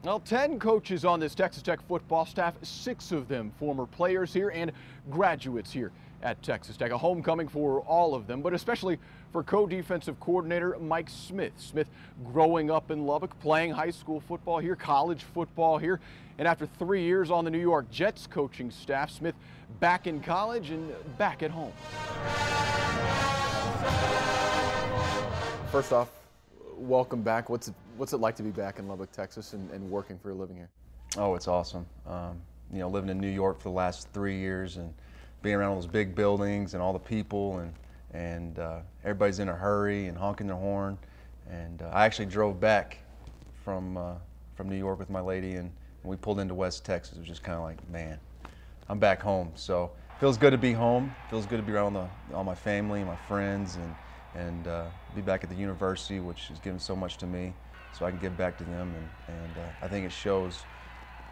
Well, 10 coaches on this Texas Tech football staff, 6 of them former players here and graduates here at Texas Tech. A homecoming for all of them, but especially for co-defensive coordinator Mike Smith. Smith growing up in Lubbock, playing high school football here, college football here, and after 3 years on the New York Jets coaching staff, Smith back in college and back at home. First off, welcome back. What's it like to be back in Lubbock, Texas, and working for a living here? Oh, it's awesome. Living in New York for the last 3 years and being around all those big buildings and all the people and everybody's in a hurry and honking their horn. And I actually drove back from New York with my lady, and we pulled into West Texas. It was just kind of like, man, I'm back home. So it feels good to be home. It feels good to be around all my family and my friends and be back at the university, which has given so much to me, so I can give back to them. And I think it shows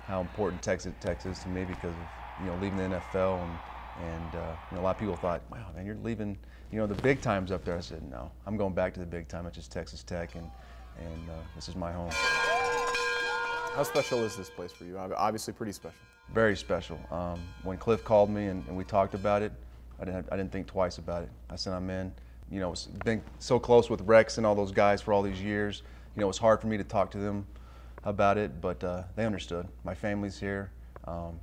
how important Texas is to me because of leaving the NFL and a lot of people thought, wow, man, you're leaving the big times up there. I said, no, I'm going back to the big time, which is Texas Tech, and this is my home. How special is this place for you? Obviously pretty special. Very special. When Cliff called me and we talked about it, I didn't think twice about it. I said, I'm in. Been so close with Rex and all those guys for all these years. It was hard for me to talk to them about it, but they understood. My family's here. I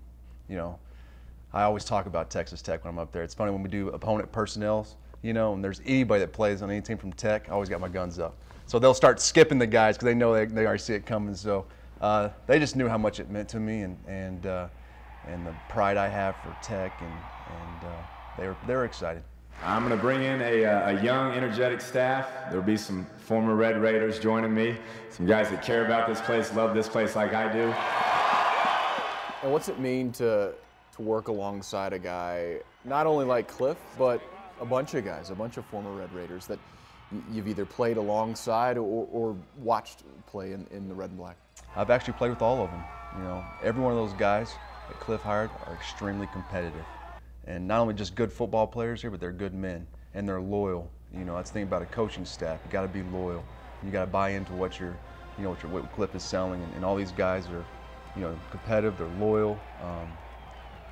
always talk about Texas Tech when I'm up there. It's funny when we do opponent personnel, and there's anybody that plays on any team from Tech, I always got my guns up. So they'll start skipping the guys because they know they already see it coming. So they just knew how much it meant to me and the pride I have for Tech, and they were excited. I'm going to bring in a young, energetic staff. There'll be some former Red Raiders joining me, some guys that care about this place, love this place like I do. And what's it mean to work alongside a guy, not only like Cliff, but a bunch of guys, a bunch of former Red Raiders that you've either played alongside or watched play in the red and black? I've actually played with all of them. Every one of those guys that Cliff hired are extremely competitive. And not only just good football players here, but they're good men, and they're loyal. That's the thing about a coaching staff. You got to be loyal. You got to buy into what what Cliff is selling, and all these guys are, competitive. They're loyal,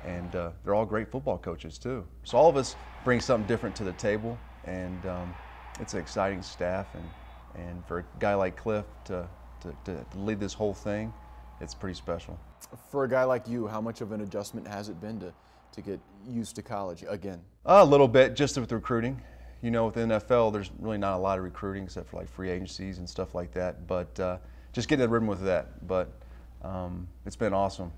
and they're all great football coaches too. So all of us bring something different to the table, and it's an exciting staff. And for a guy like Cliff to lead this whole thing, it's pretty special. For a guy like you, how much of an adjustment has it been to get used to college again? A little bit, just with recruiting. With the NFL, there's really not a lot of recruiting except for like free agencies and stuff like that. But just getting the rhythm with that. But it's been awesome,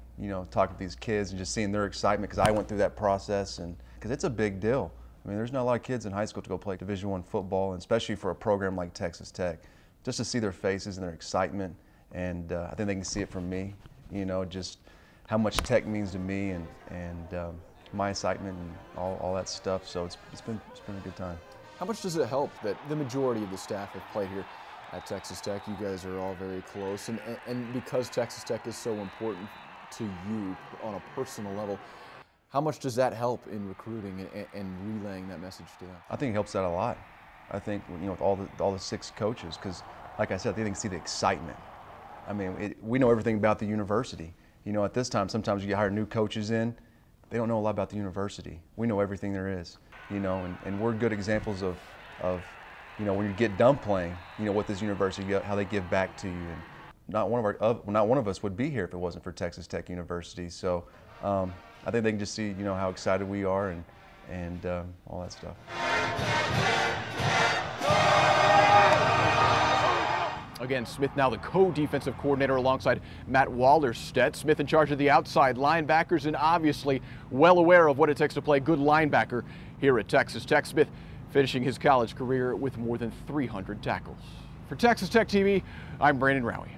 talking to these kids and just seeing their excitement because I went through that process, and because it's a big deal. I mean, there's not a lot of kids in high school to go play Division I football, and especially for a program like Texas Tech. Just to see their faces and their excitement, and I think they can see it from me. Just how much Tech means to me and my excitement and all that stuff. So it's been a good time. How much does it help that the majority of the staff have played here at Texas Tech? You guys are all very close, and because Texas Tech is so important to you on a personal level, how much does that help in recruiting and relaying that message to them? I think it helps out a lot. I think with all the 6 coaches, because like I said, they can see the excitement. I mean, we know everything about the university. At this time, sometimes you hire new coaches in, they don't know a lot about the university. We know everything there is, and we're good examples of when you get done playing, what this university, how they give back to you. And not one of us would be here if it wasn't for Texas Tech University. So I think they can just see, how excited we are and all that stuff. Again, Smith now the co-defensive coordinator alongside Matt Wallerstedt. Smith in charge of the outside linebackers and obviously well aware of what it takes to play good linebacker here at Texas Tech. Smith finishing his college career with more than 300 tackles. For Texas Tech TV, I'm Brandon Rowie.